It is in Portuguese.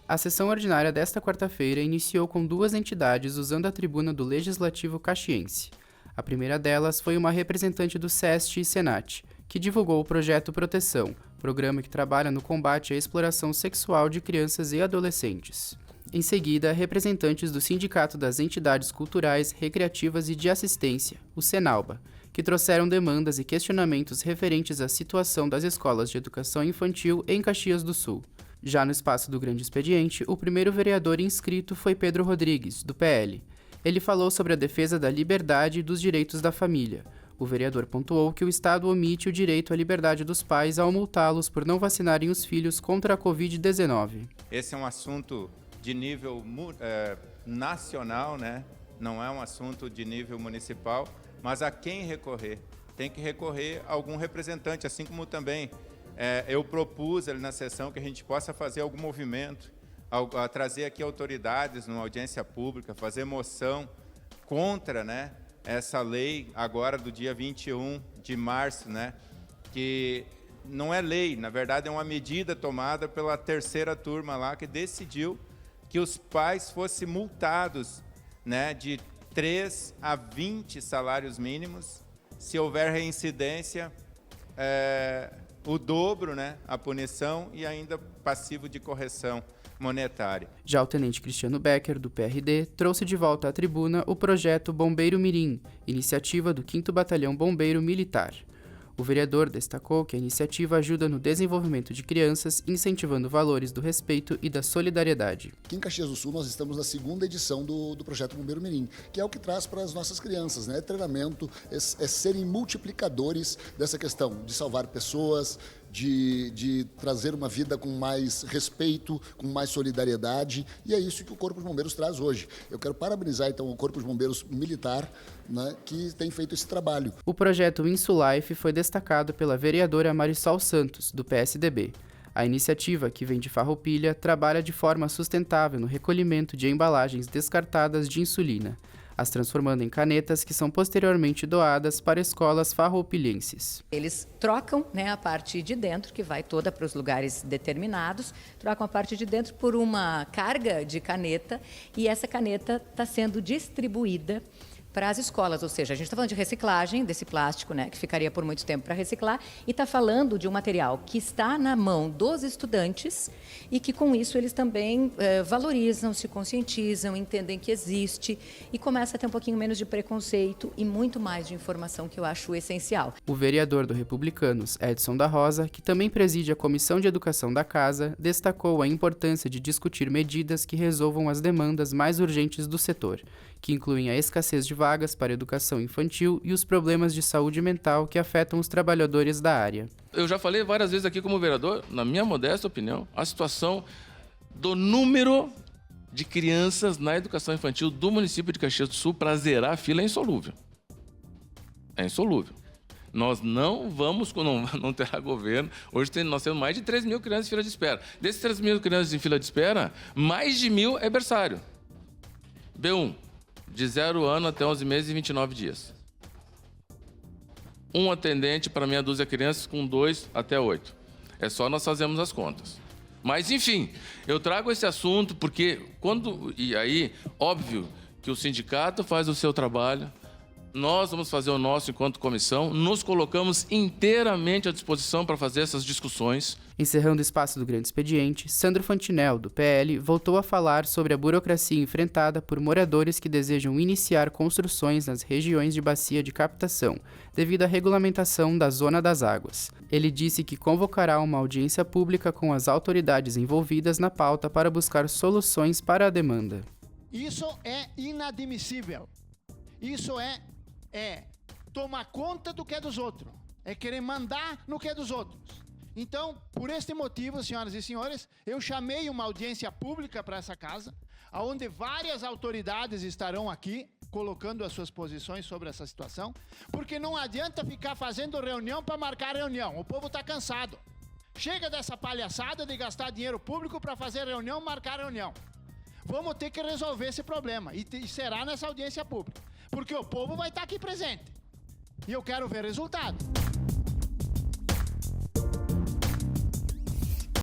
A sessão ordinária desta quarta-feira iniciou com duas entidades usando a tribuna do Legislativo Caxiense. A primeira delas foi uma representante do SEST e Senat, que divulgou o projeto Proteção, programa que trabalha no combate à exploração sexual de crianças e adolescentes. Em seguida, representantes do Sindicato das Entidades Culturais, Recreativas e de Assistência, o Senalba, que trouxeram demandas e questionamentos referentes à situação das escolas de educação infantil em Caxias do Sul. Já no espaço do Grande Expediente, o primeiro vereador inscrito foi Pedro Rodrigues, do PL. Ele falou sobre a defesa da liberdade e dos direitos da família. O vereador pontuou que o Estado omite o direito à liberdade dos pais ao multá-los por não vacinarem os filhos contra a Covid-19. Esse é um assunto de nível nacional, né? Não é um assunto de nível municipal, mas a quem recorrer? Tem que recorrer a algum representante, assim como também eu propus ali na sessão que a gente possa fazer algum movimento, a trazer aqui autoridades numa audiência pública, fazer moção contra, né, essa lei agora do dia 21 de março, né, que não é lei, na verdade é uma medida tomada pela terceira turma lá que decidiu que os pais fossem multados, né, de 3 a 20 salários mínimos, se houver reincidência, o dobro, né, a punição e ainda passivo de correção monetária. Já o tenente Cristiano Becker, do PRD, trouxe de volta à tribuna o projeto Bombeiro Mirim, iniciativa do 5º Batalhão Bombeiro Militar. O vereador destacou que a iniciativa ajuda no desenvolvimento de crianças, incentivando valores do respeito e da solidariedade. Aqui em Caxias do Sul nós estamos na segunda edição do projeto Bombeiro Mirim, que é o que traz para as nossas crianças, né? Treinamento, serem multiplicadores dessa questão de salvar pessoas, de trazer uma vida com mais respeito, com mais solidariedade, e é isso que o Corpo de Bombeiros traz hoje. Eu quero parabenizar, então, o Corpo de Bombeiros Militar, né, que tem feito esse trabalho. O projeto Insulife foi destacado pela vereadora Marisol Santos, do PSDB. A iniciativa, que vem de Farroupilha, trabalha de forma sustentável no recolhimento de embalagens descartadas de insulina, as transformando em canetas que são posteriormente doadas para escolas farroupilhenses. Eles trocam, né, a parte de dentro, que vai toda para os lugares determinados, trocam a parte de dentro por uma carga de caneta, e essa caneta está sendo distribuída para as escolas, ou seja, a gente está falando de reciclagem desse plástico, né, que ficaria por muito tempo para reciclar, e está falando de um material que está na mão dos estudantes e que com isso eles também valorizam, se conscientizam, entendem que existe e começa a ter um pouquinho menos de preconceito e muito mais de informação, que eu acho essencial. O vereador do Republicanos, Edson da Rosa, que também preside a Comissão de Educação da Casa, destacou a importância de discutir medidas que resolvam as demandas mais urgentes do setor, que incluem a escassez de vagas para educação infantil e os problemas de saúde mental que afetam os trabalhadores da área. Eu já falei várias vezes aqui como vereador, na minha modesta opinião, a situação do número de crianças na educação infantil do município de Caxias do Sul para zerar a fila é insolúvel. É insolúvel. Nós não vamos, não terá governo. Hoje nós temos mais de 3 mil crianças em fila de espera. Desses 3 mil crianças em fila de espera, mais de 1.000 é berçário. B1. De 0 ano até 11 meses e 29 dias. Um atendente para meia dúzia de crianças com 2 até 8. É só nós fazermos as contas. Mas, enfim, eu trago esse assunto porque e aí, óbvio que o sindicato faz o seu trabalho, nós vamos fazer o nosso enquanto comissão, nos colocamos inteiramente à disposição para fazer essas discussões. Encerrando o espaço do Grande Expediente, Sandro Fantinel, do PL, voltou a falar sobre a burocracia enfrentada por moradores que desejam iniciar construções nas regiões de bacia de captação, devido à regulamentação da Zona das Águas. Ele disse que convocará uma audiência pública com as autoridades envolvidas na pauta para buscar soluções para a demanda. Isso é inadmissível. Isso é tomar conta do que é dos outros. É querer mandar no que é dos outros. Então, por este motivo, senhoras e senhores, eu chamei uma audiência pública para essa casa, onde várias autoridades estarão aqui, colocando as suas posições sobre essa situação, porque não adianta ficar fazendo reunião para marcar reunião. O povo está cansado. Chega dessa palhaçada de gastar dinheiro público para fazer reunião, marcar reunião. Vamos ter que resolver esse problema, e será nessa audiência pública, porque o povo vai estar aqui presente. E eu quero ver resultado.